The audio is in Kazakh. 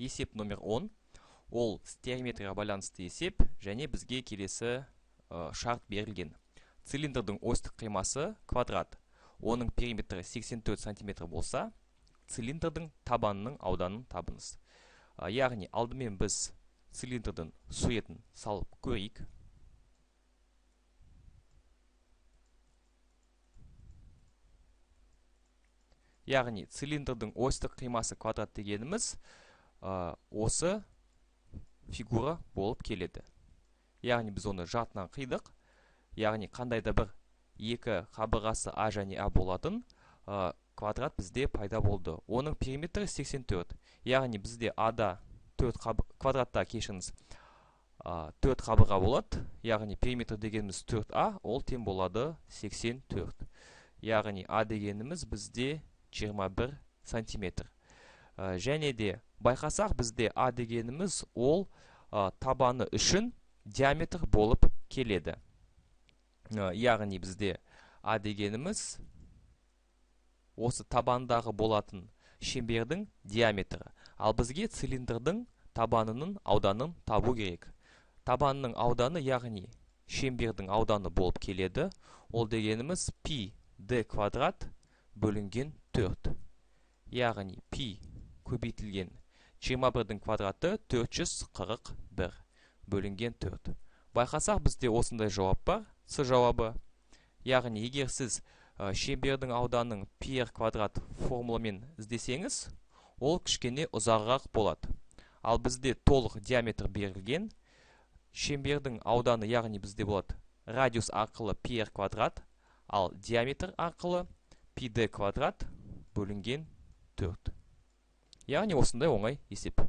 есеп номер 10. Ол стереометрия байланысты есеп, және бізге келесі шарт берілген. Цилиндрдің осьтік қимасы квадрат. Оның периметрі 84 см болса, цилиндрдің табанының ауданын табыңыз. Яғни, алдымен біз цилиндрдің суретін салып көрейік. Яғни, цилиндрдің осьтік қимасы квадрат дегеніміз осы фигура болып келеді. Яғни, біз оны жартынан қидық. Яғни, қандайда бір екі қабырғасы А және А болатын квадрат бізде пайда болды. Оның периметрі 84. Яғни, бізде Ада квадратта кешіңіз 4 қабырға болады. Яғни, периметр дегеніміз 4А, ол тең болады 84. Яғни, А дегеніміз бізде 21 сантиметр. Және де байқасақ, бізде А дегеніміз ол табаны үшін диаметр болып келеді. Яғни, бізде А дегеніміз осы табандағы болатын шеңбердің диаметрі. Ал бізге цилиндрдің табанының ауданын табу керек. Табанның ауданы, яғни шеңбердің ауданы болып келеді. Ол дегеніміз пи d квадрат бөлінген 4. Яғни пи көбейтілген 21-дің квадраты 441 бөлінген 4. Байқасақ, бізде осындай жауап бар, С жауабы. Яғни, егер сіз шеңбердің ауданын пи квадрат формуламен іздесеңіз, ол кішкене ұзағырақ болады. Ал бізде толық диаметр берілген, шеңбердің ауданы, яғни бізде болады радиус арқылы пи квадрат, ал диаметр арқылы пи d квадрат бөлінген 4. Яғни, осындай оңай есеп.